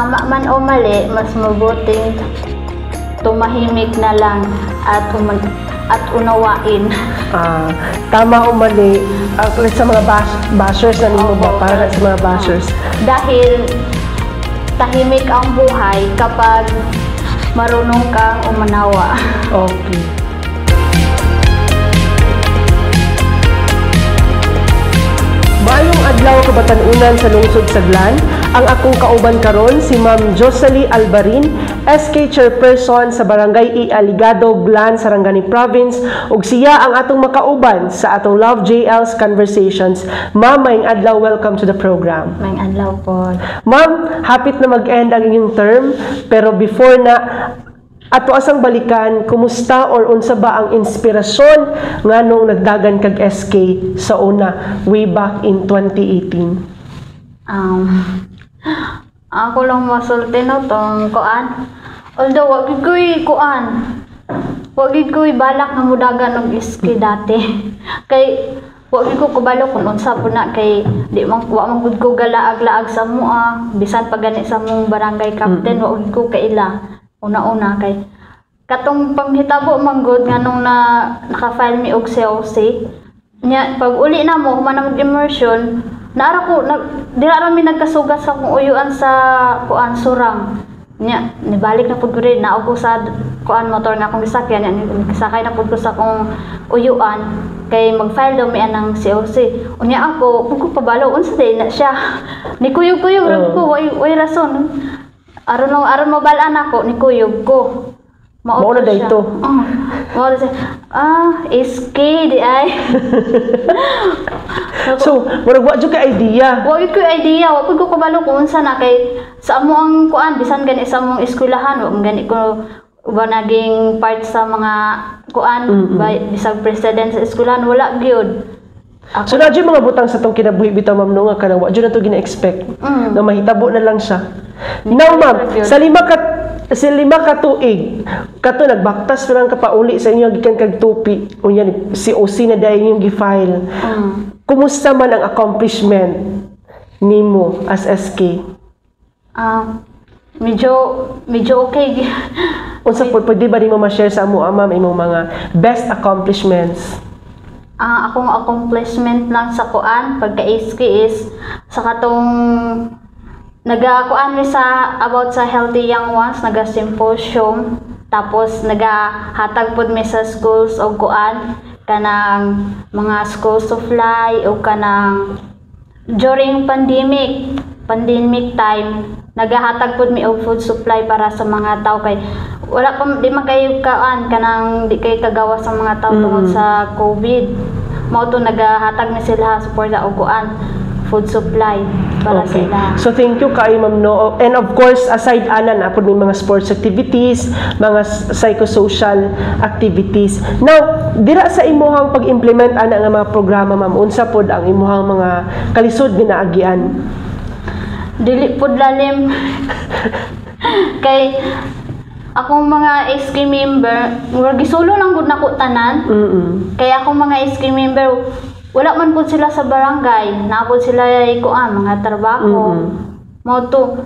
tama man o mali, mas mabuting tumahimik na lang at unawain. Tama o mali sa mga bashers na nimo ba? Para sa mga bashers. Dahil tahimik ang buhay kapag marunong kang umanawa. Okay. Maayong adlaw kabatan-unan sa lungsod Saglan. Ang akong kauban karon si Ma'am Jocelyn Albarin, SK Chairperson sa Barangay E. Aligado, Glan, Sarangani Province, ug siya ang atong makauban sa atong Love JL's Conversations. Ma'am, maayong adlaw, welcome to the program. Maayong adlaw po. Ma'am, hapit na mag-end ang inyong term, pero before na ato asang balikan, kumusta or unsa ba ang inspirasyon nga nung nagdagan kag SK sa una way back in 2018? Ako lang masulti no tong kuan. Although wag ko'y kuan. Wag ko'y balak na mudagan og SK dati. Kay wag ko kabalo kung unsa po na kay di man wa man gud ko galaag-laag sa mua, bisan pag gani sa mong barangay captain wag ko kaila. Una-una kay katong panghitabo manggod nga nung naka-file mi og COC nya pag uli na mo human mag immersion naara ko dira ra mi nagkasugat sa kong uyuan sa kuan surang nya nibalik na pud ko rin na ako sa kuan motor nga akong gisakyan nya sakay na pud ko sa kong uyuan kay mag-file daw mi anang COC unya ako pug ko pabalo unsa day na siya ni kuyog-kuyog ra ko way rason. Aron mo balaan ako ni kuyog ko. Mao na dayto. Mao na SK di ay. So, murag wa jud ka idea. Wa ko idea, wa ko kabalo kung unsa na kay sa amo ang kuan bisan gani sa among eskwelahan, wa gani ko uba naging part sa mga kuan bisag president sa eskwelahan wala gyud. So na mga butang sa tong kinabuhi bitaw ma'am no nga kanang wa jud na to gina-expect na mahitabo na lang siya. Now ma'am, sa lima ka tuig kato nagbaktas pa lang ka pauli sa inyo gikan kag tupi unya si OC na dayon yung gi-file. Kumusta man ang accomplishment nimo as SK? Medyo okay. Unsa pwede ba nimo ma-share sa amo ma'am imong mga best accomplishments? Akong accomplishment lang sa kuan pagka-SK is sa katong nagakuan mi sa about sa healthy young ones, naga-symposium, tapos nagahatag pud mi sa schools og kuan kanang mga school supply o kanang during pandemic time nagahatag pud mi og food supply para sa mga tao kay wala pa di man kayo kaan kanang di kay kagawas sa mga tao tungod sa COVID. Mao to nagahatag mi sila suporta og kuan food supply para sila. So thank you kay Ma'am No. And of course aside ana na pud may mga sports activities, mga psychosocial activities. Now, dira sa imuhang pag-implement ana nga mga programa ma'am, unsa pod ang imuhang mga kalisod ginaagian? Dili pud lalim. Kay akong mga SK member, murag gisulo lang gud nako tanan. Kay akong mga SK member wala man pud sila sa barangay, naapod sila kuan mga trabaho. Mao to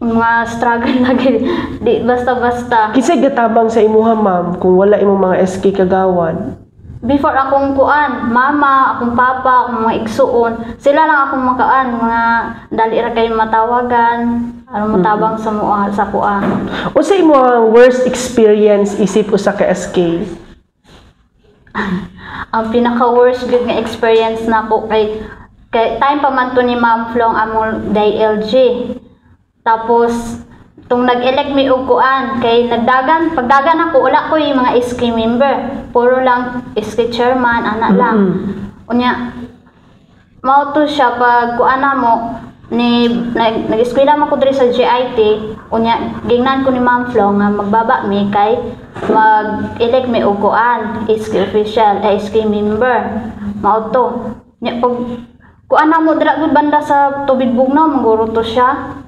mga struggle lagi di basta-basta. Kisay gatabang sa imuha ma'am kung wala imong mga SK kagawan? Before akong kuan, mama, akong papa, akong mga igsuon, sila lang akong makaan, mga dali ra kay matawagan, aron matabang sa mua sa kuan. Unsa imong worst experience isip usa ka SK? Ang pinaka-worst gud nga experience nako kay time pa man to ni Ma'am Flong among DLG. Tapos tung nag-elect mi og kuan kay pagdagan ako wala ko yung mga SK member, puro lang SK chairman ana lang. Unya mao to siya pag kuana mo ni nag-eskwela man ko diri sa GIT, unya gingnan ko ni Ma'am Flong nga magbaba mi kay mag-elect mi og kuan SK official, SK member. Mao to. Nya pag kuana mo dira gud banda sa tubig bugnaw mangguro to siya.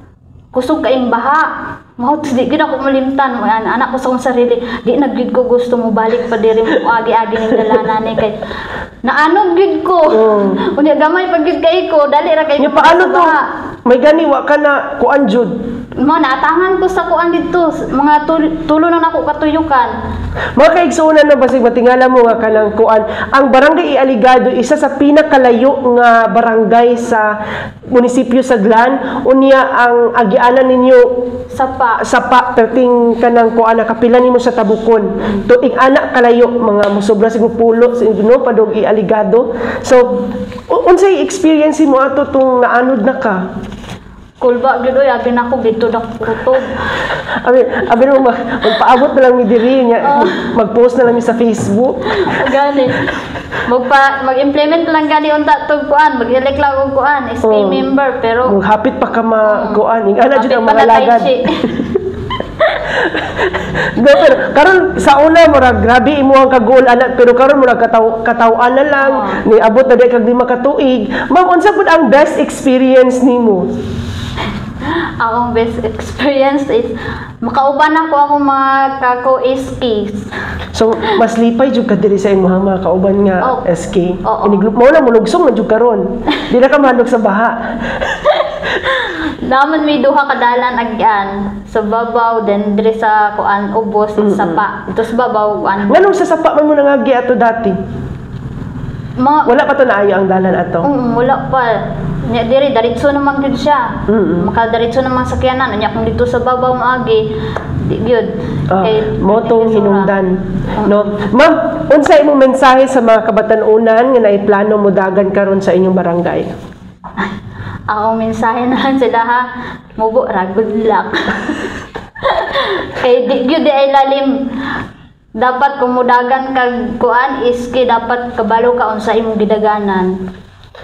Kusog kaing baha. Mao di gid ako malimtan anak ko sa akong sarili di na gid ko gusto mo balik pa diri mo agi-agi ning dalanan ni kay naanog gid ko. Unya gamay pag gid kay ko dali ra kay paano to may gani wa ka na kuan jud Mo naatangan ko sa kuan dito, mga tulo na nako katuyukan. Mga kaigsuunan na basig matingala mo nga kanang kuan, ang barangay Aligado isa sa pinakalayo nga barangay sa munisipyo sa Glan, unya ang agianan ninyo sapa perting kanang kuan kapila nimo sa Tabukon. Tuig anak kalayo mga mosobra siguro pulo sa inyo padog Aligado. So unsay experience mo ato tung naanod na ka? Kulba gyud oy abi nako dito dak kutob. Abi mo magpaabot na lang mi diri nya mag-post na lang mi sa Facebook. Gani. Mag-implement lang gani unta tug kuan, mag-elect lang og kuan, SK member pero hapit pa ka kuan, ingana jud ang mga lagad. No, pero karon sa una mo ra grabe imo ang kagol anak pero karon mo ra kataw-an na lang ni abot na day kag 5 ka tuig. Ma'am, unsa pud ang best experience nimo? Akong best experience is makauban ako akong mga kako-SKs. So mas lipay jud ka diri sa imong mga kauban nga SK. Ini group mo na mulugsong man jud karon. Di na ka manok sa baha. Naman may duha ka dalan agyan sa babaw then diri sa kuan ubos sa sapa. Ito sa babaw kuan. Nganong sa sapa man mo nangagi ato dati? Wala pa to naayo ang dalan ato. Wala pa. Nya diri diretso naman gyud siya. Makadiretso naman sakyanan nya kung dito sa babaw maagi di gyud. Mo tong hinungdan. No. Ma'am, unsa imong mensahe sa mga kabatan-unan nga naiplano mo dagan karon sa inyong barangay? Akong mensahe na lang sila ha, mubo ra good luck. Kay di gyud ay lalim. Dapat kumudagan kag kuan iski dapat kabalo ka unsa imong gidaganan.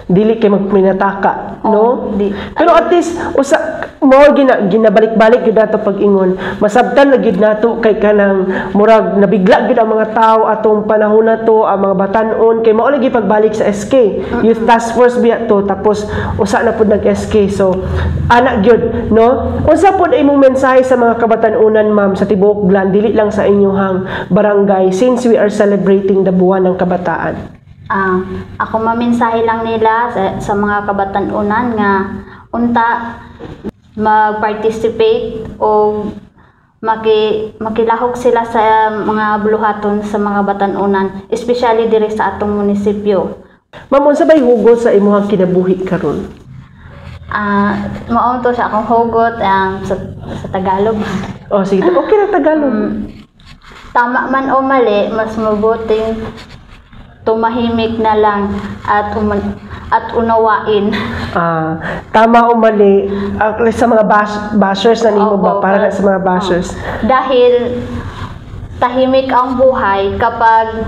Dili kay magminataka, no? Di. Pero at least usa mo ginabalik-balik gyud ato pag-ingon. Masabtan na gyud nato kay kanang murag nabigla gyud ang mga tawo atong panahon nato, ang mga batan-on kay mao lagi pagbalik sa SK. Youth Task Force biya to tapos usa na pud nag-SK. So anak gyud, no? Unsa pud imong mensahe sa mga kabatan-unan, ma'am, sa tibuok Glan, dili lang sa inyong barangay since we are celebrating the buwan ng kabataan? Ako maminsahe lang nila sa mga kabatan-unan nga unta mag-participate o makilahok sila sa mga buluhaton sa mga batan-unan, especially diri sa atong munisipyo. Ma'am, unsa bay hugot sa imong kinabuhi karon? Mao to sa akong hugot sa Tagalog. Sige, okay na Tagalog. Tama man o mali, mas mabuting tumahimik na lang at unawain. Tama o mali sa mga bashers na nimo ba? Para sa mga bashers. Dahil tahimik ang buhay kapag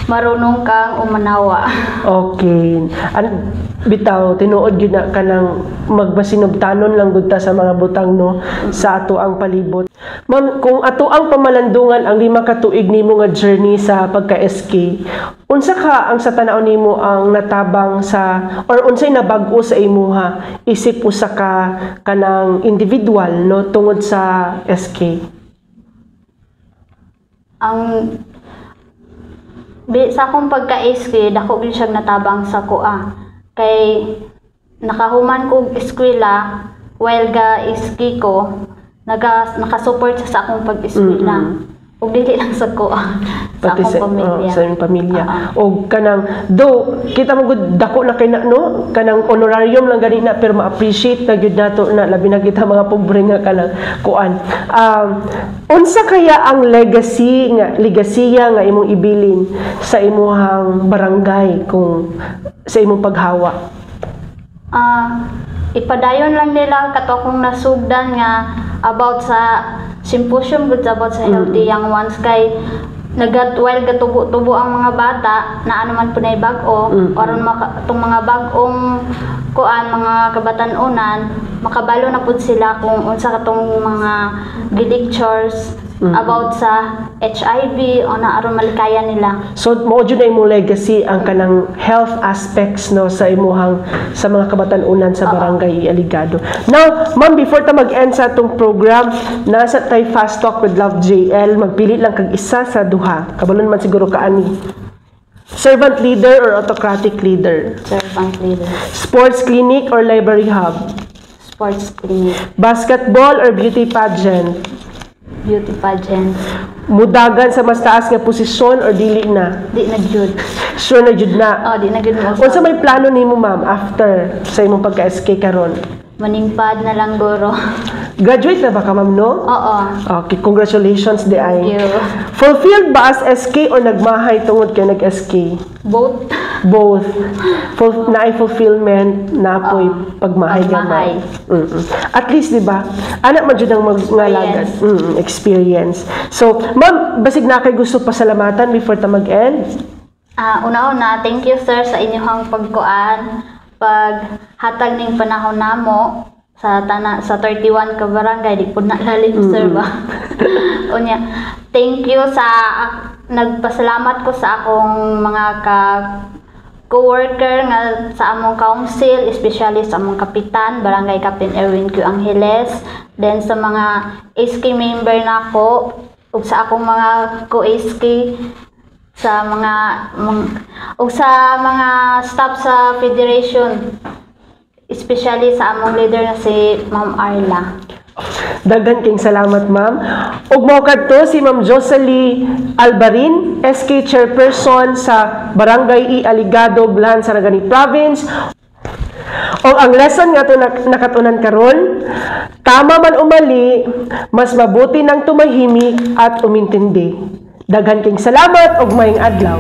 marunong kang umanawa. Okay. Bitaw, tinuod yun na ka ng magbasinugtanon lang gud ta sa mga butang, no, sa ato ang palibot. Ma'am, kung ato ang pamalandungan ang 5 ka tuig nimo nga journey sa pagka-SK, unsa ka ang sa tanaw nimo ang natabang sa or unsay nabag-o sa imuha isip usa ka kanang individual, no, tungod sa SK? Sa akong pagka-SK, dako gyud siya natabang sa kuha. Kay nakahuman kog eskwela while ga-SK ko, nakasupport sa akong pag-eskwela. Ug dili lang sa kuha, sa akong pamilya. Sa imong pamilya. Og kanang kita mo gud dako na kay no, kanang honorarium lang gani na pero ma-appreciate na gyud nato na labi na kita mga pobre nga kanang kuan. Unsa kaya ang legasiya nga imong ibilin sa imong barangay kung sa imong paghawa? Ipadayon lang nila kato akong nasugdan nga about sa symposium good about sa healthy young ones kay while gatubo-tubo ang mga bata na ano man punay bag-o aron itong mga bag-ong kuan mga kabatan-unan makabalo na pud sila kung unsa katong mga lectures about sa HIV o na aron malikaya nila. So mao jud na imong legacy ang kanang health aspects, no, sa imuhang sa mga kabatan-unan sa barangay Aligado. Now, ma'am, before ta mag-end sa atong program, nasa tay Fast Talk with Love JL, magpili lang kag isa sa duha. Kabalon man siguro kaani. Servant leader or autocratic leader? Servant leader. Sports clinic or library hub? sports clinic, Basketball or beauty pageant? beauty pageant. Mudagan sa mas taas nga posisyon or dili na? Di na jud. Sure na jud na. Di na jud mo. Unsa may plano nimo ma'am after sa imong pagka-SK karon? Maningpad na lang guro. Graduate na ba ka ma'am no? Oo. Okay, congratulations di ay. Thank you. Fulfilled ba as SK or nagmahay tungod kay nag-SK? Both. Both. Naay fulfillment na po'y pagmahay Pagmahay. gamay. At least, di ba? Anak man dyan ang maglagad. Experience. So, ma'am, basig na kay gusto pasalamatan before ta mag-end? Una-una, thank you sir sa inyong pagkuan, paghatag ning panahon namo sa 31 ka barangay, di pud na lalim sir ba. Unya, thank you sa nagpasalamat ko sa akong mga co-worker nga sa among council, especially sa among kapitan, Barangay Captain Erwin Q. Angeles, then sa mga SK member nako ug sa akong mga co-SK, sa mga staff sa federation, especially sa among leader na si Ma'am Arla. Daghan king salamat ma'am. Ug mao kadto si Ma'am Jocelyn Albarin, SK Chairperson sa Barangay Aligado, Blan, Sarangani Province. O ang lesson nga to nakatunan karon, tama man umali, mas mabuti nang tumahimik at umintindi. Daghan king salamat ug maayong adlaw.